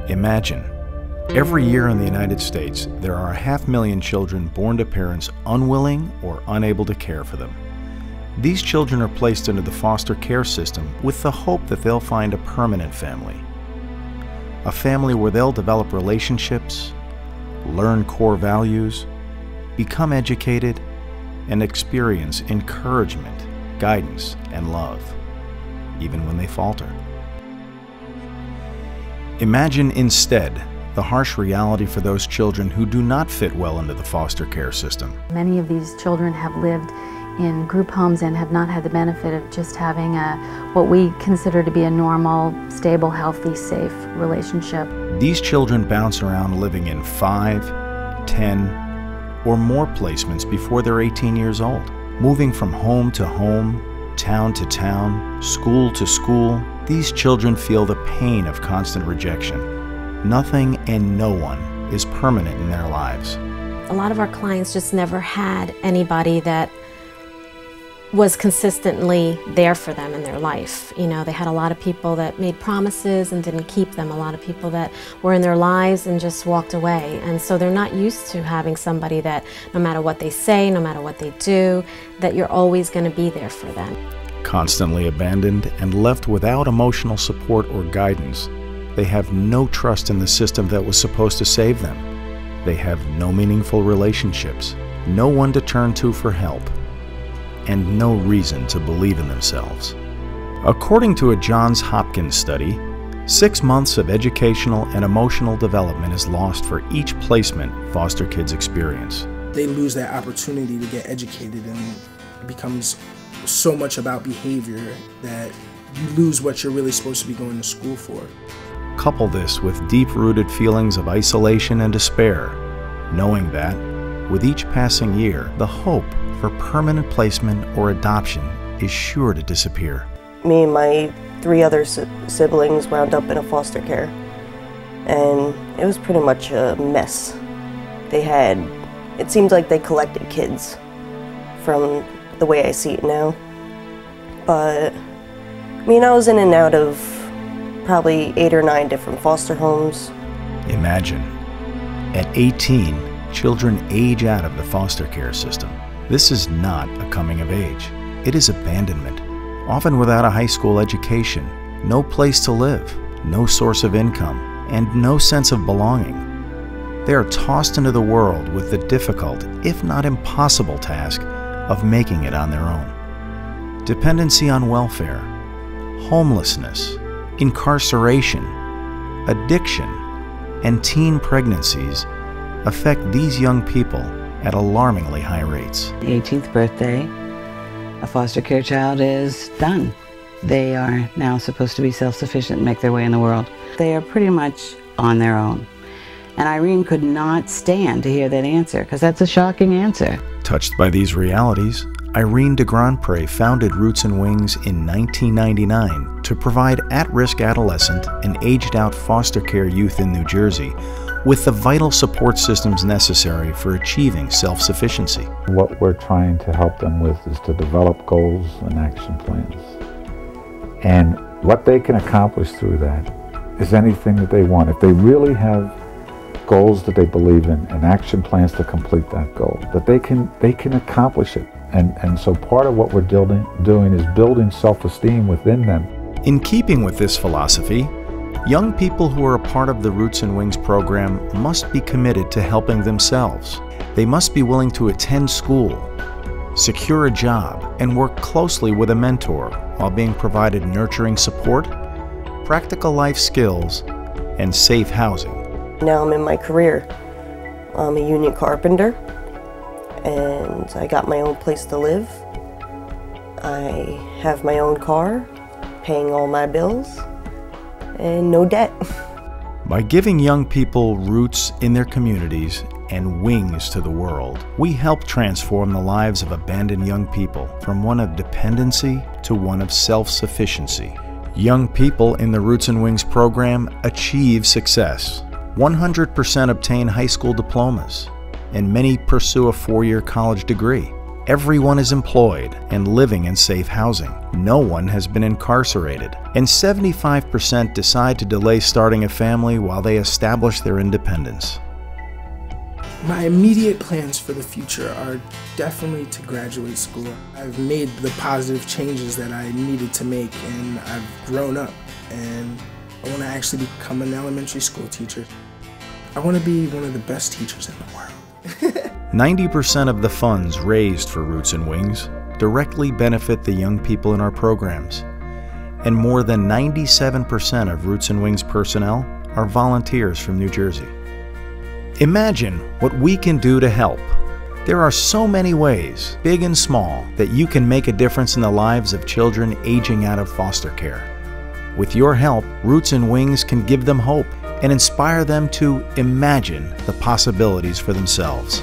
Imagine, every year in the United States, there are 500,000 children born to parents unwilling or unable to care for them. These children are placed into the foster care system with the hope that they'll find a permanent family. A family where they'll develop relationships, learn core values, become educated, and experience encouragement, guidance, and love, even when they falter. Imagine instead the harsh reality for those children who do not fit well into the foster care system. Many of these children have lived in group homes and have not had the benefit of just having what we consider to be a normal, stable, healthy, safe relationship. These children bounce around living in 5, 10, or more placements before they're 18 years old, moving from home to home, town to town, school to school. These children feel the pain of constant rejection. Nothing and no one is permanent in their lives. A lot of our clients just never had anybody that was consistently there for them in their life. You know, they had a lot of people that made promises and didn't keep them, a lot of people that were in their lives and just walked away. And so they're not used to having somebody that no matter what they say, no matter what they do, that you're always going to be there for them. Constantly abandoned and left without emotional support or guidance, they have no trust in the system that was supposed to save them. They have no meaningful relationships, no one to turn to for help, and no reason to believe in themselves. According to a Johns Hopkins study, 6 months of educational and emotional development is lost for each placement foster kids experience. They lose that opportunity to get educated, and it becomes so much about behavior that you lose what you're really supposed to be going to school for. Couple this with deep-rooted feelings of isolation and despair, knowing that, with each passing year, the hope for permanent placement or adoption is sure to disappear. Me and my 3 other siblings wound up in a foster care, and it was pretty much a mess. It seemed like they collected kids from the way I see it now. But, I mean, I was in and out of probably 8 or 9 different foster homes. Imagine, at 18, children age out of the foster care system. This is not a coming of age. It is abandonment, often without a high school education, no place to live, no source of income, and no sense of belonging. They are tossed into the world with the difficult, if not impossible task of making it on their own. Dependency on welfare, homelessness, incarceration, addiction, and teen pregnancies affect these young people at alarmingly high rates. The 18th birthday, a foster care child is done. They are now supposed to be self-sufficient and make their way in the world. They are pretty much on their own. And Irene could not stand to hear that answer, because that's a shocking answer. Touched by these realities, Irene de Grandpré founded Roots and Wings in 1999 to provide at-risk adolescent and aged-out foster care youth in New Jersey with the vital support systems necessary for achieving self-sufficiency. What we're trying to help them with is to develop goals and action plans. And what they can accomplish through that is anything that they want. If they really have goals that they believe in and action plans to complete that goal, that they can accomplish it. And so part of what we're doing is building self-esteem within them. In keeping with this philosophy, young people who are a part of the Roots and Wings program must be committed to helping themselves. They must be willing to attend school, secure a job, and work closely with a mentor while being provided nurturing support, practical life skills, and safe housing. Now I'm in my career. I'm a union carpenter, and I got my own place to live. I have my own car, paying all my bills, and no debt. By giving young people roots in their communities and wings to the world, we help transform the lives of abandoned young people from one of dependency to one of self-sufficiency. Young people in the Roots and Wings program achieve success. 100% obtain high school diplomas, and many pursue a 4-year college degree. Everyone is employed and living in safe housing. No one has been incarcerated, and 75% decide to delay starting a family while they establish their independence. My immediate plans for the future are definitely to graduate school. I've made the positive changes that I needed to make, and I've grown up, and I want to actually become an elementary school teacher. I want to be one of the best teachers in the world. 90% of the funds raised for Roots and Wings directly benefit the young people in our programs, and more than 97% of Roots and Wings personnel are volunteers from New Jersey. Imagine what we can do to help. There are so many ways, big and small, that you can make a difference in the lives of children aging out of foster care. With your help, Roots and Wings can give them hope and inspire them to imagine the possibilities for themselves.